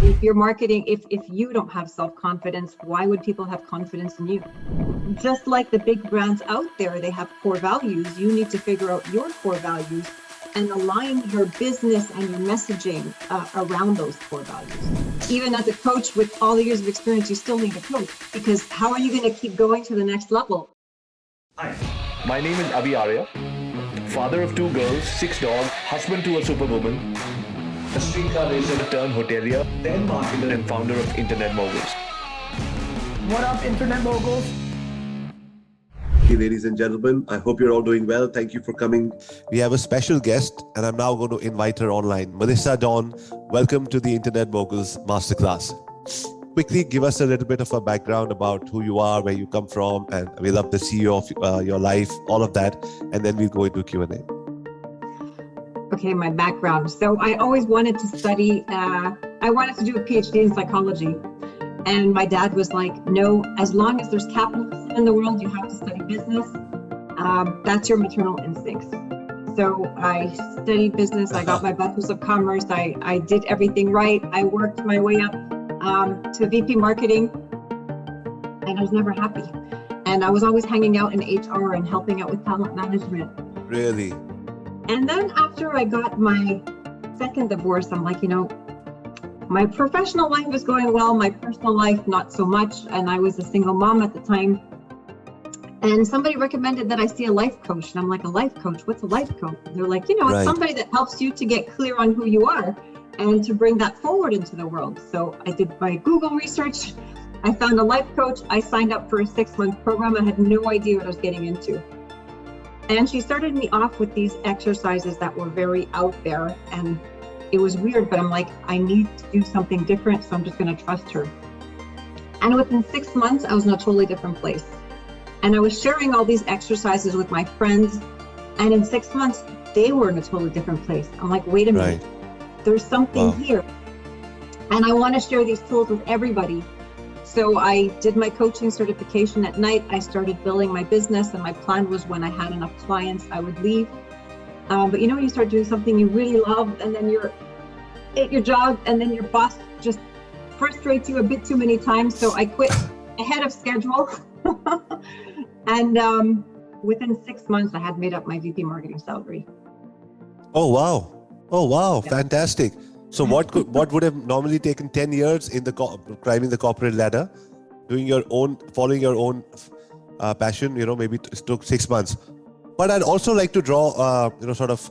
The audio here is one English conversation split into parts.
if you're marketing, if you don't have self-confidence, why would people have confidence in you? Just like the big brands out there, they have core values. You need to figure out your core values and align your business and your messaging around those core values. Even as a coach with all the years of experience, you still need a coach, because how are you going to keep going to the next level? Hi, my name is Avi Arya, father of 2 girls, 6 dogs, husband to a superwoman, a streetcar racer turned hotelier, then marketer and founder of Internet Moguls. What up, Internet Moguls? Hey, ladies and gentlemen, I hope you're all doing well. Thank you for coming. We have a special guest, and I'm now going to invite her online. Mellissa Dawn, welcome to the Internet Moguls Masterclass. Quickly give us a little bit of a background about who you are, where you come from, and we love the CEO of your life, all of that, and then we'll go into Q&A. Okay, my background. So I always wanted to study, I wanted to do a PhD in psychology. And my dad was like, no, as long as there's capitalism in the world, you have to study business. That's your maternal instincts. So I studied business. I got my bachelor's of commerce. I did everything right. I worked my way up to VP marketing, and I was never happy. And I was always hanging out in HR and helping out with talent management. Really? And then after I got my second divorce, I'm like, my professional life was going well, my personal life, not so much. And I was a single mom at the time. And somebody recommended that I see a life coach. And I'm like, a life coach? What's a life coach? And they're like, it's somebody that helps you to get clear on who you are and to bring that forward into the world. So I did my Google research. I found a life coach. I signed up for a 6-month program. I had no idea what I was getting into. And she started me off with these exercises that were very out there. And it was weird, but I'm like, I need to do something different, so I'm just going to trust her. And within 6 months, I was in a totally different place. And I was sharing all these exercises with my friends. And in 6 months, they were in a totally different place. I'm like, wait a minute, there's something here. And I want to share these tools with everybody. So I did my coaching certification at night. I started building my business, and my plan was when I had enough clients, I would leave. But when you start doing something you really love, and then you're at your job, and then your boss just frustrates you a bit too many times. So I quit ahead of schedule. And within 6 months, I had made up my VP marketing salary. Oh, wow. Yeah. Fantastic. So what would have normally taken 10 years in climbing the corporate ladder, following your own passion, maybe it took 6 months. But I'd also like to draw, sort of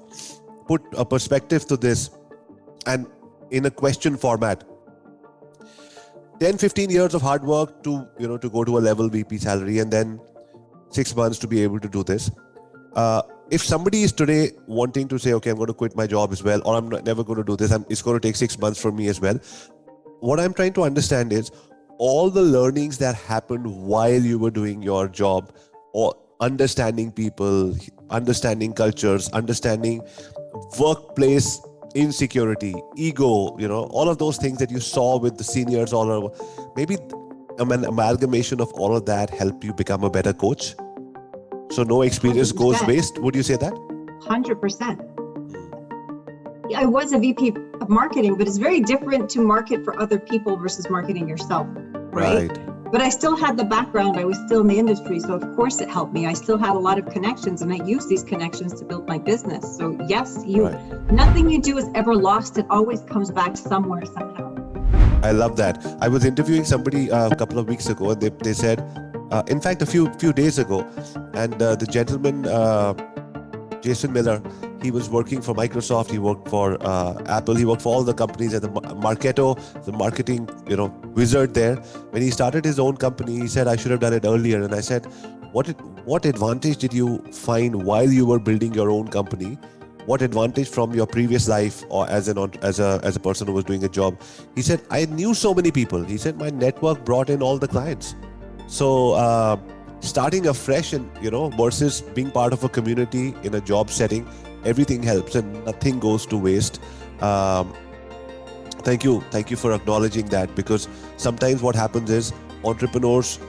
put a perspective to this, and in a question format. 10, 15 years of hard work to go to a level VP salary, and then 6 months to be able to do this. If somebody is today wanting to say, okay, I'm going to quit my job as well, or I'm never going to do this, it's going to take 6 months for me as well. What I'm trying to understand is all the learnings that happened while you were doing your job, or understanding people, understanding cultures, understanding workplace insecurity, ego, all of those things that you saw with the seniors all over. Maybe an amalgamation of all of that helped you become a better coach. So no experience 100%. Goes waste. Would you say that? 100%. I was a VP of marketing, but it's very different to market for other people versus marketing yourself, right? But I still had the background. I was still in the industry. So of course it helped me. I still had a lot of connections, and I used these connections to build my business. So yes, nothing you do is ever lost. It always comes back somewhere, somehow. I love that. I was interviewing somebody a couple of weeks ago, and they said, in fact, a few days ago, and the gentleman, Jason Miller, he was working for Microsoft, he worked for Apple, he worked for all the companies at the Marketo, the marketing, wizard there. When he started his own company, he said, I should have done it earlier. And I said, what advantage did you find while you were building your own company? What advantage from your previous life, or as a person who was doing a job? He said, I knew so many people. He said, my network brought in all the clients. So starting afresh and versus being part of a community in a job setting, everything helps and nothing goes to waste. Thank you for acknowledging that, because sometimes what happens is entrepreneurs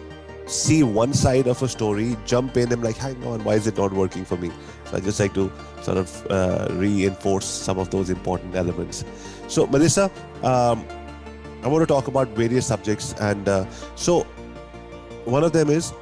see one side of a story, jump in, and like, hang on, why is it not working for me? So I just like to sort of reinforce some of those important elements. So Mellissa, I want to talk about various subjects. And so one of them is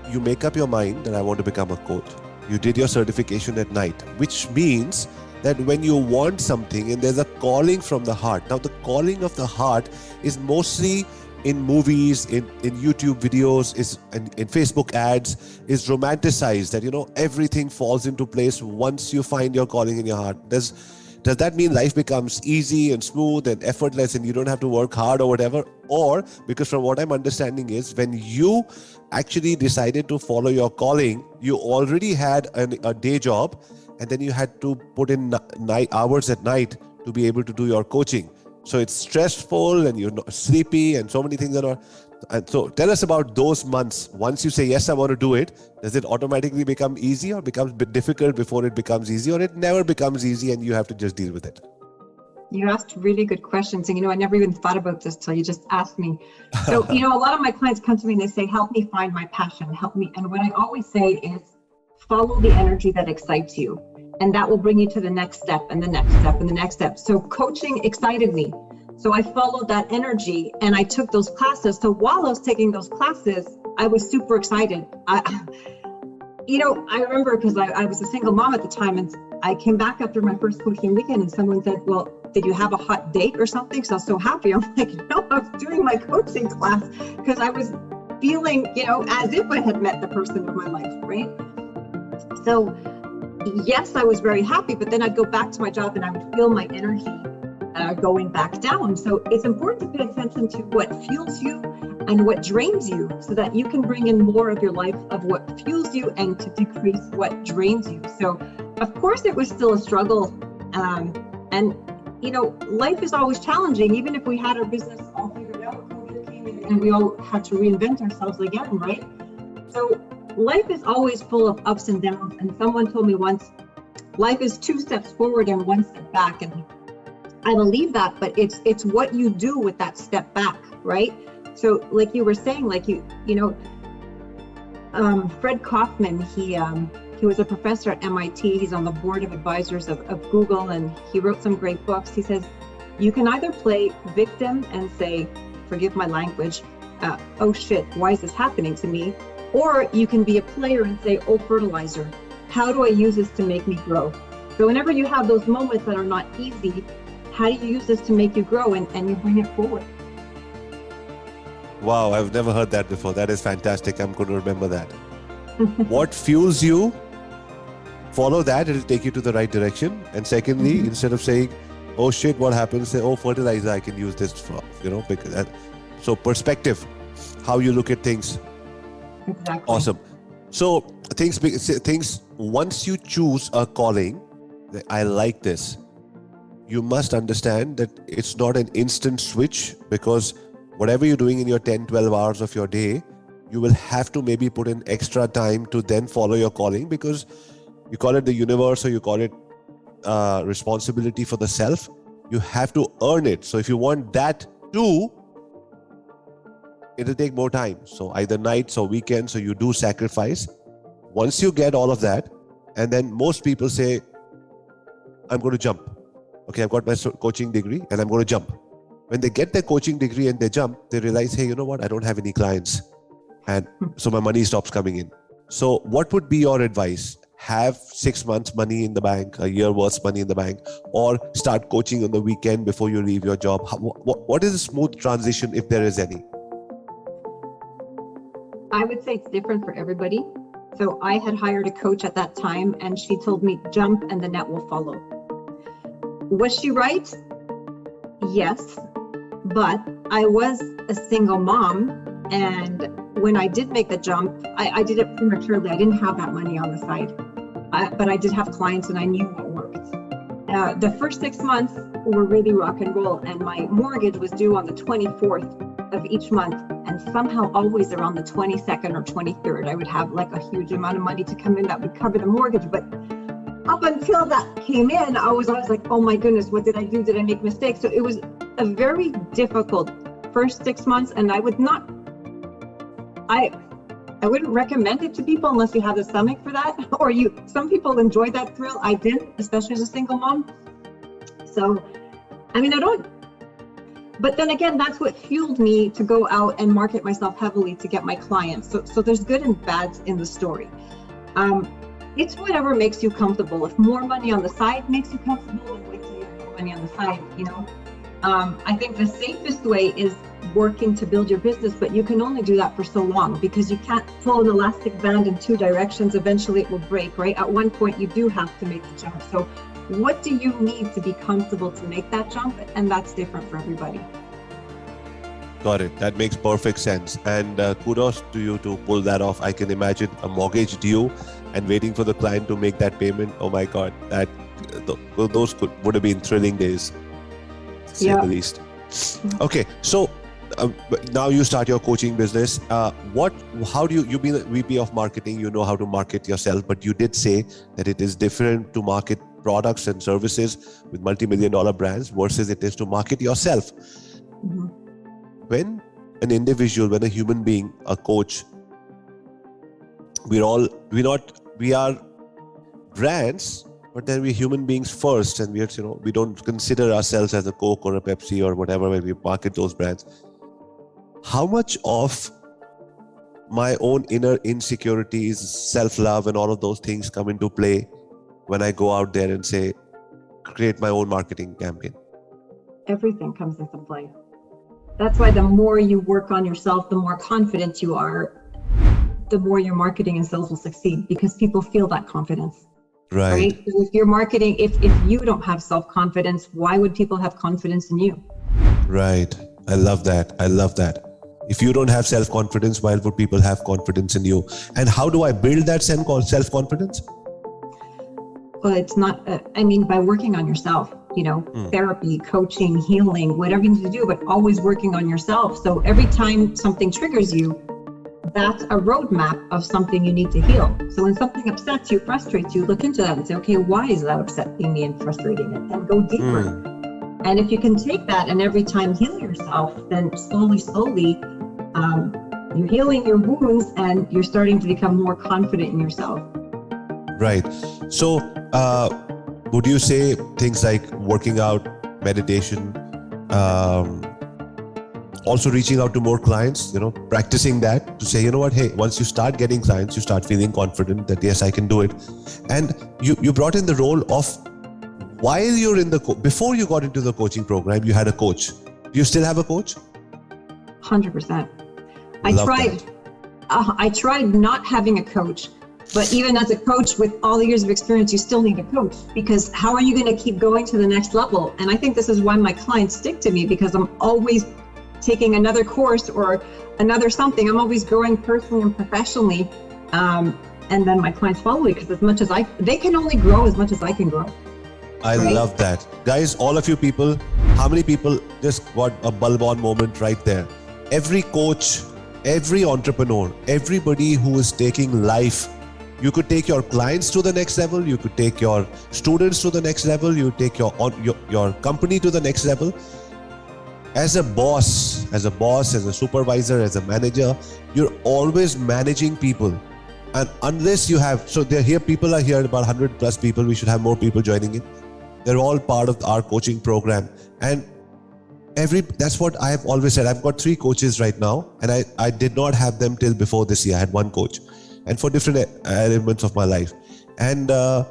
you make up your mind that I want to become a coach. You did your certification at night, which means that when you want something and there's a calling from the heart. Now, the calling of the heart is mostly in movies, in YouTube videos, is in Facebook ads, is romanticized that, everything falls into place once you find your calling in your heart. Does that mean life becomes easy and smooth and effortless and you don't have to work hard or whatever? Or, because from what I'm understanding is, when you actually decided to follow your calling, you already had a day job, and then you had to put in hours at night to be able to do your coaching. So it's stressful and you're sleepy and so many things that are. And so tell us about those months. Once you say, yes, I want to do it, does it automatically become easy or becomes a bit difficult before it becomes easy, or it never becomes easy and you have to just deal with it? You asked really good questions. And, I never even thought about this till you just asked me. So, a lot of my clients come to me and they say, help me find my passion, help me. And what I always say is, follow the energy that excites you. And that will bring you to the next step and the next step and the next step. So coaching excited me. So I followed that energy and I took those classes. So while I was taking those classes, I was super excited. I remember because I was a single mom at the time, and I came back after my first coaching weekend and someone said, well, did you have a hot date or something? So I was so happy. I'm like, no, I was doing my coaching class because I was feeling, as if I had met the person of my life, right? So yes, I was very happy, but then I'd go back to my job and I would feel my energy going back down. So it's important to pay attention to what fuels you and what drains you so that you can bring in more of your life of what fuels you and to decrease what drains you. So of course it was still a struggle. Life is always challenging. Even if we had our business all figured out, COVID came in and we all had to reinvent ourselves again, right? So life is always full of ups and downs. And someone told me once, life is 2 steps forward and 1 step back. And I believe that, but it's what you do with that step back, right? So like you were saying, Fred Kaufman, he was a professor at MIT. He's on the board of advisors of Google, and he wrote some great books. He says, you can either play victim and say, forgive my language, oh shit, why is this happening to me? Or you can be a player and say, oh, fertilizer, how do I use this to make me grow? So whenever you have those moments that are not easy, how do you use this to make you grow and you bring it forward? Wow, I've never heard that before. That is fantastic. I'm going to remember that. What fuels you? Follow that. It'll take you to the right direction. And secondly, instead of saying, oh shit, what happens? Say, oh, fertilizer, I can use this for, because so perspective, how you look at things. Exactly. Awesome. So things, once you choose a calling, I like this. You must understand that it's not an instant switch, because whatever you're doing in your 10, 12 hours of your day, you will have to maybe put in extra time to then follow your calling, because you call it the universe or you call it responsibility for the self. You have to earn it. So if you want that too, it'll take more time. So either nights or weekends, so you do sacrifice. Once you get all of that, and then most people say, I'm going to jump. Okay, I've got my coaching degree and I'm going to jump. When they get their coaching degree and they jump, they realize, hey, you know what? I don't have any clients. And so my money stops coming in. So what would be your advice? Have 6 months money in the bank, a year worth money in the bank, or start coaching on the weekend before you leave your job? What is a smooth transition, if there is any? I would say it's different for everybody. So I had hired a coach at that time and she told me, jump and the net will follow. Was she right? Yes, but I was a single mom, and when I did make the jump, I did it prematurely. I didn't have that money on the side, but I did have clients and I knew what worked. The first 6 months were really rock and roll, and my mortgage was due on the 24th of each month, and somehow always around the 22nd or 23rd, I would have like a huge amount of money to come in that would cover the mortgage. But up until that came in, I was always like, oh my goodness, what did I do? Did I make mistakes? So it was a very difficult first 6 months, and I would not, I wouldn't recommend it to people unless you have the stomach for that, or some people enjoy that thrill. I didn't, especially as a single mom. So, I mean, but then again, that's what fueled me to go out and market myself heavily to get my clients. So there's good and bad in the story. It's whatever makes you comfortable. If more money on the side makes you comfortable, then wait till you have more money on the side, you know. I think the safest way is working to build your business, but you can only do that for so long because you can't pull an elastic band in two directions. Eventually it will break, right? At one point you do have to make the jump. So what do you need to be comfortable to make that jump? And that's different for everybody. Got it. That makes perfect sense. And kudos to you to pull that off. I can imagine a mortgage due and waiting for the client to make that payment. Oh my God, those would have been thrilling days, to say the least. Okay, so now you start your coaching business. How do you've been a VP of marketing, you know how to market yourself, but you did say that it is different to market products and services with multi-million-dollar brands versus it is to market yourself. Mm-hmm. When an individual, when a human being, a coach, we are brands, but then we're human beings first, and we don't consider ourselves as a Coke or a Pepsi or whatever when we market those brands. How much of my own inner insecurities, self-love, and all of those things come into play when I go out there and say, create my own marketing campaign? Everything comes into play. That's why the more you work on yourself, the more confident you are, the more your marketing and sales will succeed because people feel that confidence. Right? So if you're marketing, if you don't have self-confidence, why would people have confidence in you? Right. I love that. If you don't have self-confidence, why would people have confidence in you? And how do I build that self-confidence? Well, it's not, by working on yourself, therapy, coaching, healing, whatever you need to do, but always working on yourself. So every time something triggers you, that's a roadmap of something you need to heal. So when something upsets you, frustrates you, look into that and say, okay, why is that upsetting me and frustrating it? And go deeper. And if you can take that and every time heal yourself, then slowly, you're healing your wounds and you're starting to become more confident in yourself. Right. So, would you say things like working out, meditation, also reaching out to more clients, practicing that to say, you know what, hey, once you start getting clients, you start feeling confident that yes, I can do it. And you brought in the role of, while you're before you got into the coaching program, you had a coach. Do you still have a coach? 100%. I tried not having a coach, but even as a coach with all the years of experience, you still need a coach because how are you going to keep going to the next level? And I think this is why my clients stick to me because I'm always taking another course or another something. I'm always growing personally and professionally. And then my clients follow me because they can only grow as much as I can grow. I love that. Guys, all of you people, how many people just got a bulb on moment right there? Every coach, every entrepreneur, everybody who is taking life, you could take your clients to the next level, you could take your students to the next level, you take your company to the next level. As a boss, as a supervisor, as a manager, you're always managing people. And unless you have, people are here, about 100 plus people, we should have more people joining in. They're all part of our coaching program. And that's what I have always said. I've got 3 coaches right now, and I did not have them till before this year. I had 1 coach, and for different elements of my life. And I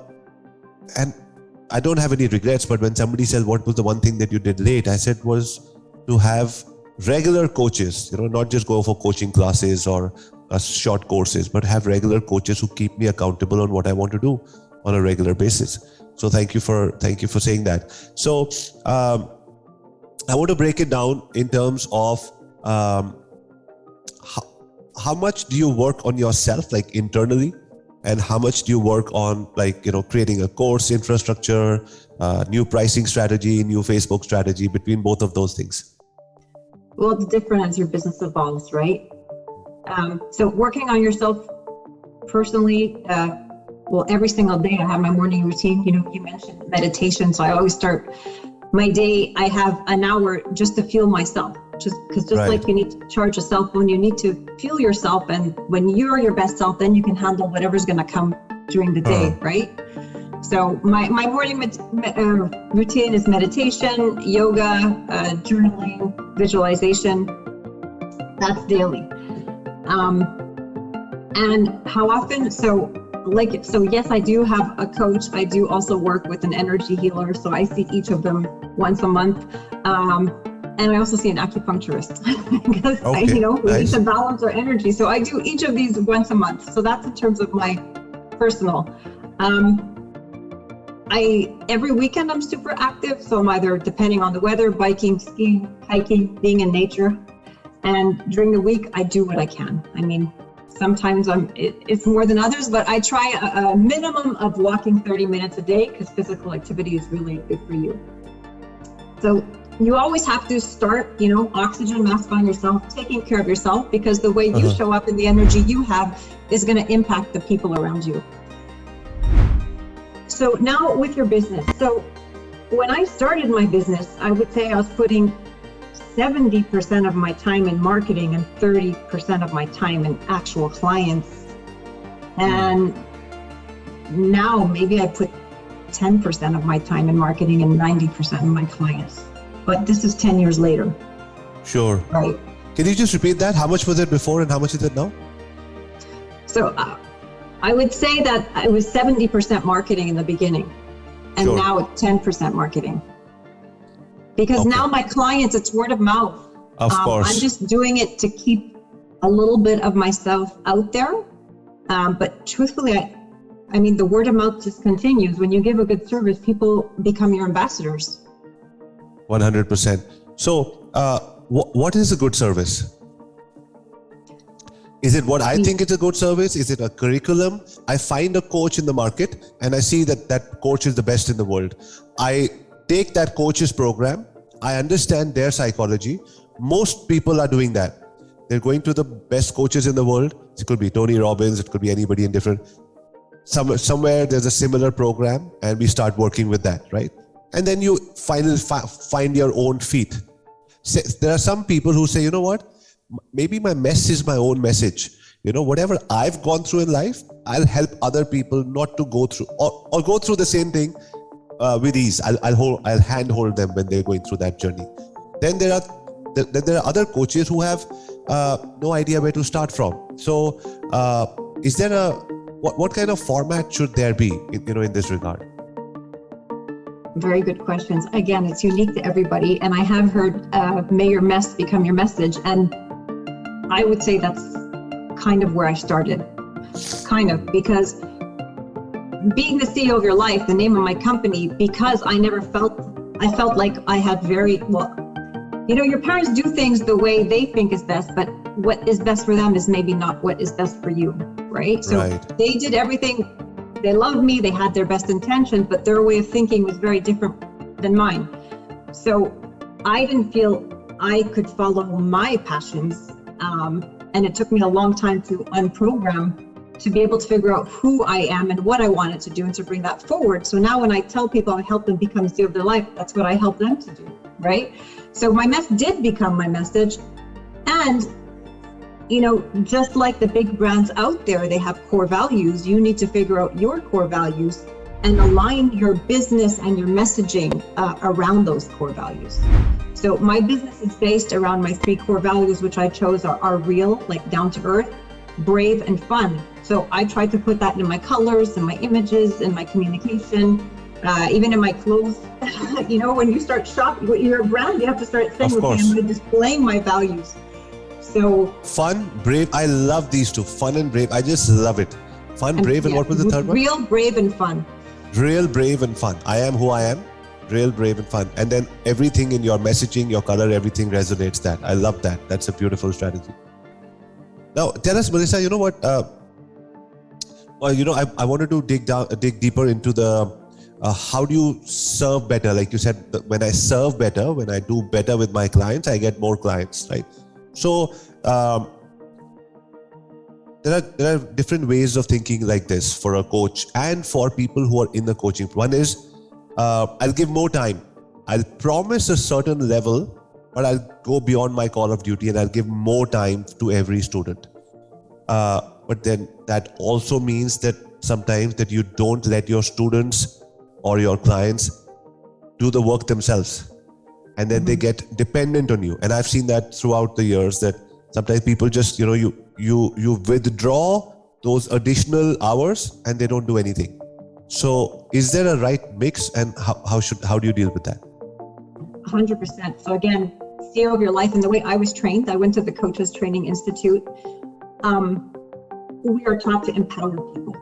don't have any regrets, but when somebody said, what was the one thing that you did late? I said was to have regular coaches, not just go for coaching classes or short courses, but have regular coaches who keep me accountable on what I want to do on a regular basis. So thank you for saying that. So I want to break it down in terms of how much do you work on yourself, like internally, and how much do you work on creating a course infrastructure, new pricing strategy, new Facebook strategy, between both of those things? Well, it's different as your business evolves, right? So working on yourself personally, every single day I have my morning routine. You mentioned meditation, so I always start my day. I have an hour just to fuel myself, because like you need to charge a cell phone, you need to fuel yourself. And when you're your best self, then you can handle whatever's going to come during the day, right? So my morning routine is meditation, yoga, journaling, visualization. That's daily. And how often? So yes, I do have a coach. I do also work with an energy healer. So I see each of them once a month. And I also see an acupuncturist because we need to balance our energy. So I do each of these once a month. So that's in terms of my personal. Every weekend I'm super active. So I'm either, depending on the weather, biking, skiing, hiking, being in nature. And during the week, I do what I can. I mean, sometimes it's more than others, but I try a minimum of walking 30 minutes a day because physical activity is really good for you. So you always have to start, oxygen mask on yourself, taking care of yourself, because the way you show up and the energy you have is going to impact the people around you. So now with your business. So when I started my business, I would say I was putting 70% of my time in marketing and 30% of my time in actual clients. And now maybe I put 10% of my time in marketing and 90% of my clients. But this is 10 years later. Sure. Right. Can you just repeat that? How much was it before and how much is it now? So I would say that it was 70% marketing in the beginning. And now it's 10% marketing. Because now my clients, it's word of mouth. Of course. I'm just doing it to keep a little bit of myself out there. But truthfully, I mean, the word of mouth just continues. When you give a good service, people become your ambassadors. 100%. So what is a good service? Is it what I think is a good service? Is it a curriculum? I find a coach in the market and I see that coach is the best in the world. I take that coach's program. I understand their psychology. Most people are doing that. They're going to the best coaches in the world. It could be Tony Robbins. It could be anybody in different. Somewhere there's a similar program and we start working with that, right? And then you finally find your own feet. There are some people who say, you know what? Maybe my mess is my own message. Whatever I've gone through in life, I'll help other people not to go through or go through the same thing with ease. I'll handhold them when they're going through that journey. Then there are other coaches who have no idea where to start from. So is there what kind of format should there be in this regard? Very good questions. Again, it's unique to everybody. And I have heard, may your mess become your message. And I would say that's kind of where I started. Because being the CEO of your life, the name of my company, because I felt like I had your parents do things the way they think is best, but what is best for them is maybe not what is best for you, right? So They did everything. They loved me, they had their best intentions, but their way of thinking was very different than mine. So I didn't feel I could follow my passions. And it took me a long time to unprogram to be able to figure out who I am and what I wanted to do and to bring that forward. So now when I tell people I help them become the CEO of their life, that's what I help them to do, right? So my mess did become my message. And just like the big brands out there, they have core values. You need to figure out your core values and align your business and your messaging around those core values. So my business is based around my 3 core values, which I chose are real, like down to earth, brave, and fun. So I tried to put that in my colors and my images and my communication, even in my clothes. When you start shopping, when you're a brand, you have to start saying, okay, I'm displaying my values. So fun, brave. I love these two. Fun and brave. I just love it. Fun, brave, and what was the third one? Real, brave, and fun. Real, brave, and fun. I am who I am. Real, brave, and fun. And then everything in your messaging, your color, everything resonates that. I love that. That's a beautiful strategy. Now, tell us, Mellissa, you know what? I wanted to dig deeper into the how do you serve better? Like you said, when I serve better, when I do better with my clients, I get more clients, right? So there are different ways of thinking like this for a coach and for people who are in the coaching. One is I'll give more time. I'll promise a certain level, but I'll go beyond my call of duty and I'll give more time to every student. But then that also means that sometimes that you don't let your students or your clients do the work themselves, and then they get dependent on you. And I've seen that throughout the years, that sometimes people just, you withdraw those additional hours and they don't do anything. So is there a right mix, and how do you deal with that? 100%. So again, CEO of your life, and the way I was trained, I went to the Coaches Training Institute. We are taught to empower people,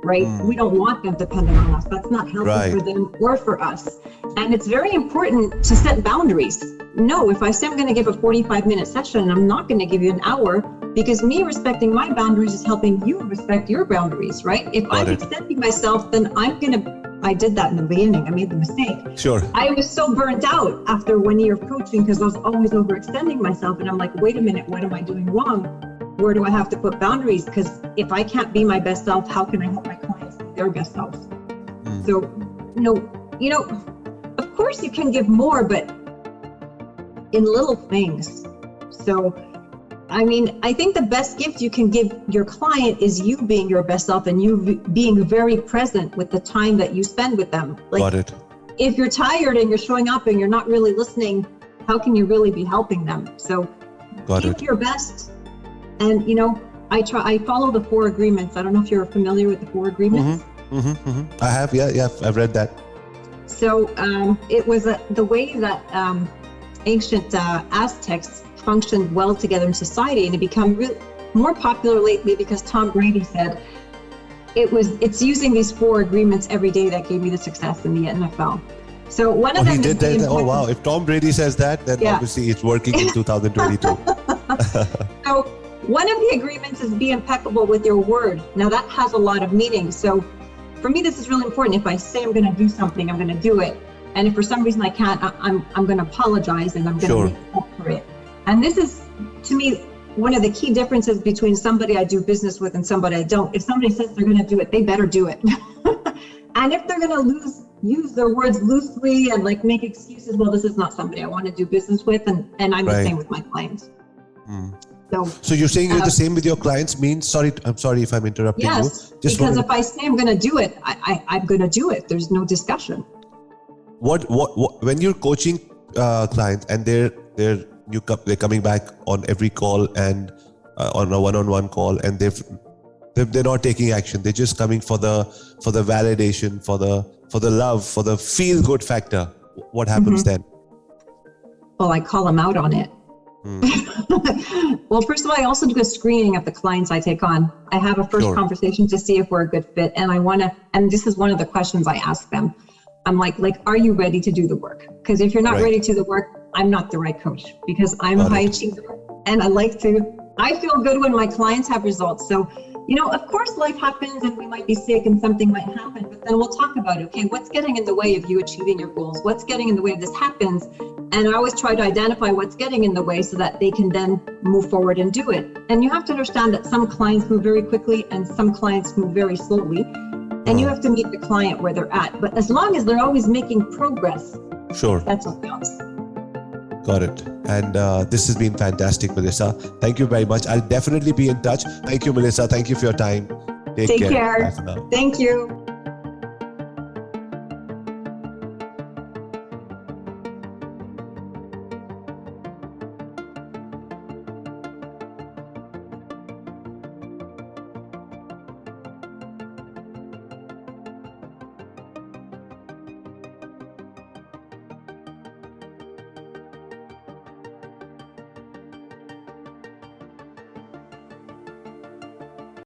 right? We don't want them dependent on us. That's not healthy for them or for us. And it's very important to set boundaries. No, if I say I'm going to give a 45-minute session, I'm not going to give you an hour, because me respecting my boundaries is helping you respect your boundaries, right? If I'm extending myself, then I did that in the beginning. I made the mistake. Sure. I was so burnt out after 1 year of coaching because I was always overextending myself. And I'm like, wait a minute, what am I doing wrong? Where do I have to put boundaries? Because if I can't be my best self, how can I help my clients be their best selves? So, of course you can give more, but in little things. So, I think the best gift you can give your client is you being your best self and you being very present with the time that you spend with them. Got it. If you're tired and you're showing up and you're not really listening, how can you really be helping them? So give your best. And, I follow the 4 agreements. I don't know if you're familiar with the 4 agreements. I have, yeah, I've read that. So it was the way that ancient Aztecs functioned well together in society, and it become more popular lately because Tom Brady said it's using these 4 agreements every day that gave me the success in the NFL. So one of them he did that. Oh wow! If Tom Brady says that, then obviously it's working in 2022. So one of the agreements is be impeccable with your word. Now that has a lot of meaning. So for me, this is really important. If I say I'm going to do something, I'm going to do it. And if for some reason I can't, I'm going to apologize and I'm going to make up for it. And this is, to me, one of the key differences between somebody I do business with and somebody I don't. If somebody says they're going to do it, they better do it. And if they're going to use their words loosely and make excuses, well, this is not somebody I want to do business with. And I'm the same with my clients. So you're saying you're the same with your clients means, I'm sorry if I'm interrupting you. Yes, because if I say I'm going to do it, I'm going to do it. There's no discussion. What when you're coaching clients and they're coming back on every call and on a one-on-one call, and they're not taking action. They're just coming for the validation, for the love, for the feel-good factor. What happens then? Well, I call them out on it. Well, first of all, I also do a screening of the clients I take on. I have a first conversation to see if we're a good fit, and this is one of the questions I ask them. I'm like, are you ready to do the work? Because if you're not ready to do the work, I'm not the right coach, because I'm a high achiever and I feel good when my clients have results. So, of course life happens and we might be sick and something might happen, but then we'll talk about it. Okay, what's getting in the way of you achieving your goals? What's getting in the way of this happens? And I always try to identify what's getting in the way so that they can then move forward and do it. And you have to understand that some clients move very quickly and some clients move very slowly. And you have to meet the client where they're at. But as long as they're always making progress, that's what counts. Got it. And this has been fantastic, Mellissa. Thank you very much. I'll definitely be in touch. Thank you, Mellissa. Thank you for your time. Take care. Thank you.